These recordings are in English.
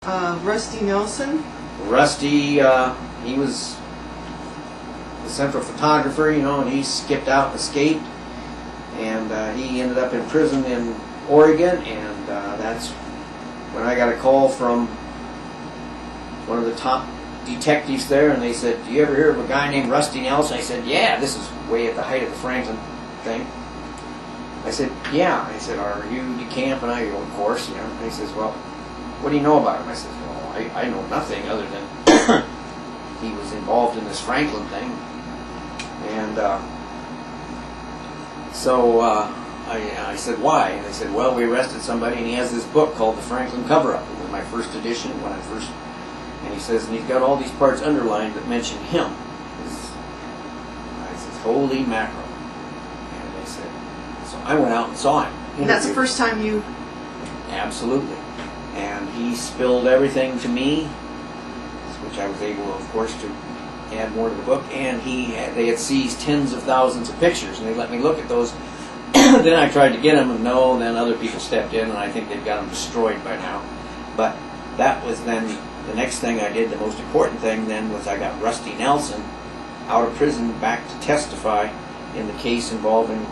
Rusty Nelson? Rusty, he was the central photographer, you know, and he skipped out and escaped. And he ended up in prison in Oregon, and that's when I got a call from one of the top detectives there, and they said, "Do you ever hear of a guy named Rusty Nelson?" I said, "Yeah." This is way at the height of the Franklin thing. I said, "Yeah." I said, "Are you DeCamp?" And I go, "Of course, you know." And he says, "Well, what do you know about him?" I said, "Well, I know nothing other than he was involved in this Franklin thing." And so I said, "Why?" And they said, "Well, we arrested somebody, and he has this book called The Franklin Coverup." It was my first edition when I first. And he says, and he's got all these parts underlined that mention him. I said, "Holy mackerel!" And they said, so I went out and saw him. And that's the first time you. Absolutely. And he spilled everything to me, which I was able, of course, to add more to the book. And they had seized tens of thousands of pictures, and they let me look at those. Then I tried to get them, and no. Then other people stepped in, and I think they've got them destroyed by now. But that was then the next thing I did. The most important thing then was I got Rusty Nelson out of prison back to testify in the case involving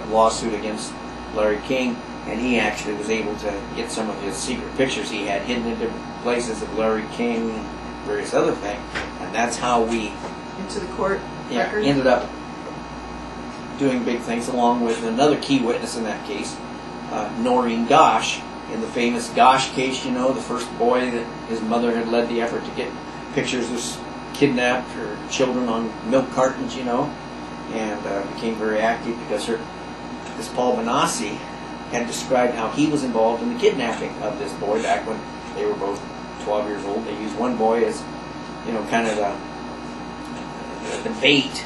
lawsuit against Larry King, and he actually was able to get some of his secret pictures he had hidden in different places of Larry King and various other things, and that's how we into the court record? Ended up doing big things, along with another key witness in that case, Noreen Gosch, in the famous Gosch case, you know, the first boy that his mother had led the effort to get pictures of kidnapped or children on milk cartons, you know, and became very active because this Paul Benassi had described how he was involved in the kidnapping of this boy back when they were both 12 years old. They used one boy as, you know, kind of the bait.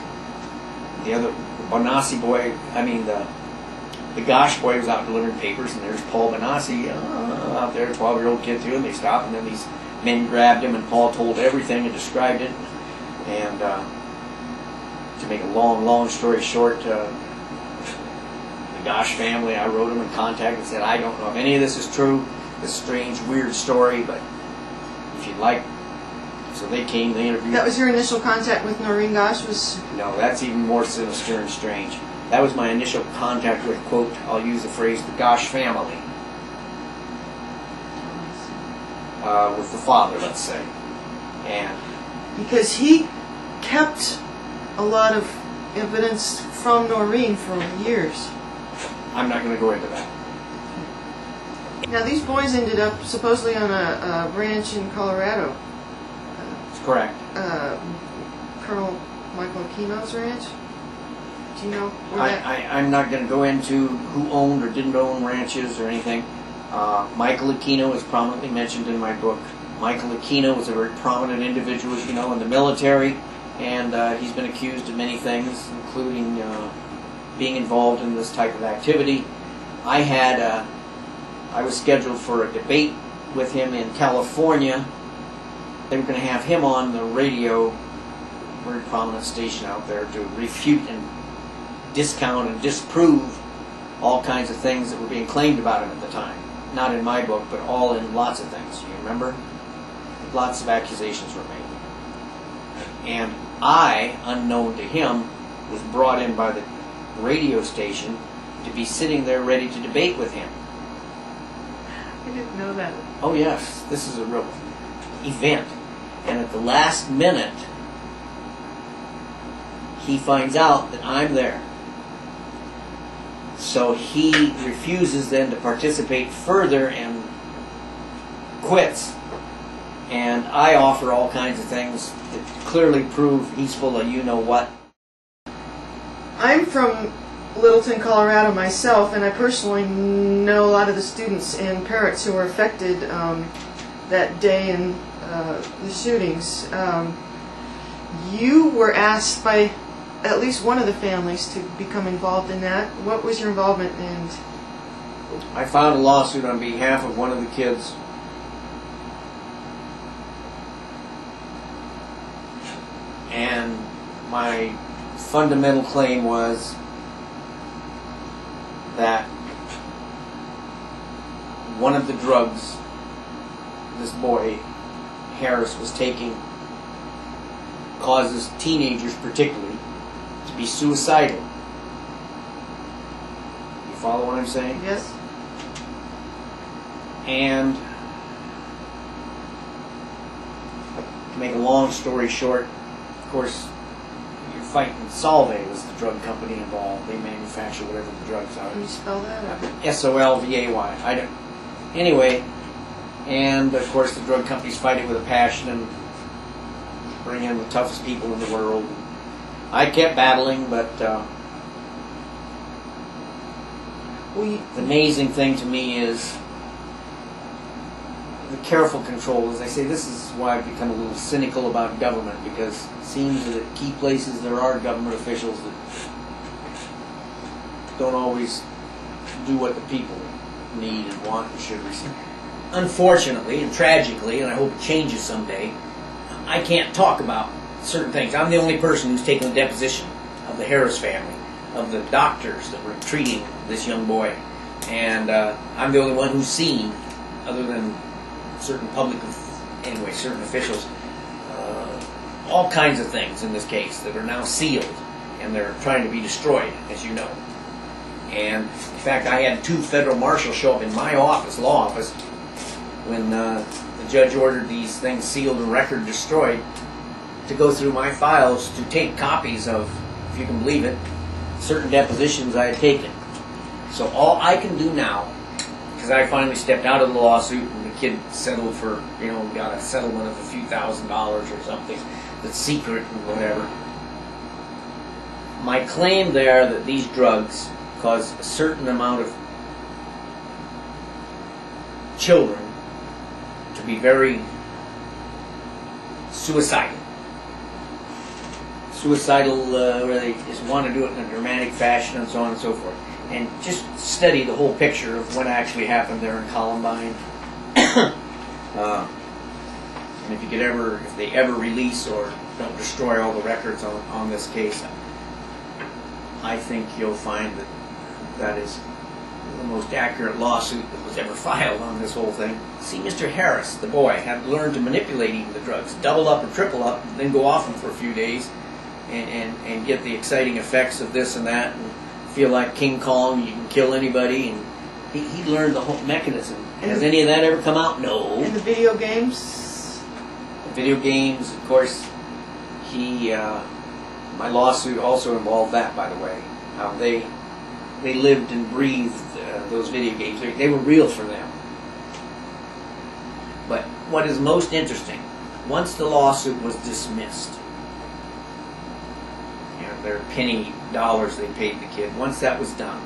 The other, the Benassi boy, the Gosch boy was out delivering papers, and there's Paul Benassi out there, a 12-year-old kid too, and they stopped, and then these men grabbed him, and Paul told everything and described it. And to make a long story short, the Gosch family, I wrote them in contact and said, "I don't know if any of this is true, this strange, weird story, but if you'd like." So they came, they interviewed. That was your initial contact with Noreen Gosch? No, that's even more sinister and strange. That was my initial contact with, quote, I'll use the phrase, the Gosch family. With the father, let's say. And because he kept a lot of evidence from Noreen for years. I'm not going to go into that. Now, these boys ended up supposedly on a ranch in Colorado. That's correct. Colonel Michael Aquino's ranch? Do you know where I'm not going to go into who owned or didn't own ranches or anything. Michael Aquino is prominently mentioned in my book. Michael Aquino was a very prominent individual, you know, in the military, and he's been accused of many things, including being involved in this type of activity. I was scheduled for a debate with him in California. They were going to have him on the radio, very prominent station out there, to refute and discount and disprove all kinds of things that were being claimed about him at the time. Not in my book, but all in lots of things. You remember? Lots of accusations were made. And I, unknown to him, was brought in by the radio station to be sitting there ready to debate with him. I didn't know that. Oh yes, this is a real event. And at the last minute, he finds out that I'm there. So he refuses then to participate further and quits. And I offer all kinds of things that clearly prove he's full of you-know-what. I'm from Littleton, Colorado myself, and I personally know a lot of the students and parents who were affected that day in the shootings. You were asked by at least one of the families to become involved in that. What was your involvement in? I filed a lawsuit on behalf of one of the kids. And my fundamental claim was that one of the drugs, this boy, Harris, was taking causes teenagers particularly to be suicidal. You follow what I'm saying? Yes. And to make a long story short, of course, you're fighting Solvay was the drug company involved. They manufacture whatever the drugs are. Can you spell that out? Solvay. I don't. Anyway, and of course the drug companies fight it with a passion and bring in the toughest people in the world. I kept battling, but the amazing thing to me is the careful control. As I say, this is why I've become a little cynical about government, because it seems that at key places there are government officials that don't always do what the people need and want and should receive. Unfortunately and tragically, and I hope it changes someday, I can't talk about certain things. I'm the only person who's taken a deposition of the Harris family, of the doctors that were treating this young boy, and I'm the only one who's seen, other than certain certain officials, all kinds of things in this case that are now sealed, and they're trying to be destroyed, as you know. And in fact, I had 2 federal marshals show up in my office, law office, when the judge ordered these things sealed and record destroyed, to go through my files to take copies of, if you can believe it, certain depositions I had taken. So all I can do now, because I finally stepped out of the lawsuit and the kid settled for, got a settlement of a few $1,000s or something that's secret and whatever. My claim there that these drugs cause a certain amount of children to be very suicidal. Where they just want to do it in a dramatic fashion and so on and so forth. And just study the whole picture of what actually happened there in Columbine. And if they ever release or don't destroy all the records on this case, I think you'll find that that is the most accurate lawsuit that was ever filed on this whole thing. See, Mr. Harris, the boy, had learned to manipulate even the drugs, double up or triple up, and then go off them for a few days and get the exciting effects of this and that, and feel like King Kong, you can kill anybody, and he learned the whole mechanism. Has any of that ever come out? No. And the video games? The video games, of course, my lawsuit also involved that, by the way, how they lived and breathed those video games. They were real for them. But what is most interesting, once the lawsuit was dismissed, their penny dollars they paid the kid, once that was done,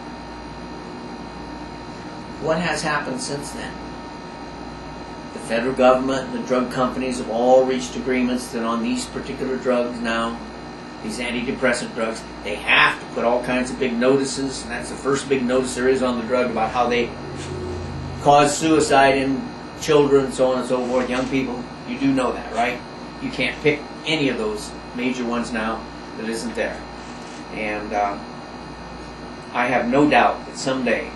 what has happened since then? The federal government and the drug companies have all reached agreements that on these particular drugs now, these antidepressant drugs, they have to put all kinds of big notices, and that's the first big notice there is on the drug about how they cause suicide in children, so on and so forth, young people. You do know that, right? You can't pick any of those major ones now that isn't there. And I have no doubt that someday,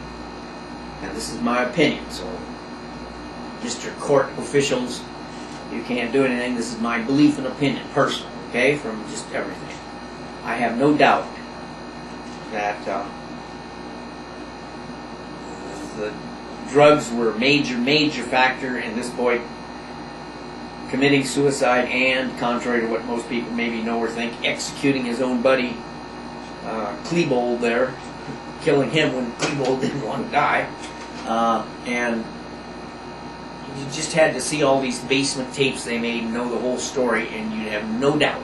and this is my opinion, so Mr. Court officials, you can't do anything, this is my belief and opinion, personal, okay, from just everything. I have no doubt that the drugs were a major factor in this boy committing suicide and, contrary to what most people maybe know or think, executing his own buddy, Klebold there, killing him when Klebold didn't want to die. And you just had to see all these basement tapes they made and know the whole story, and you'd have no doubt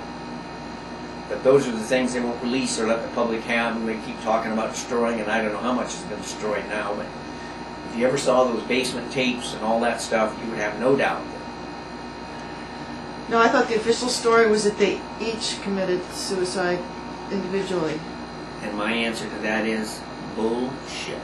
that those are the things they won't release or let the public have, and they keep talking about destroying, and I don't know how much has been destroyed now, but if you ever saw those basement tapes and all that stuff, you would have no doubt. No, I thought the official story was that they each committed suicide individually. And my answer to that is bullshit.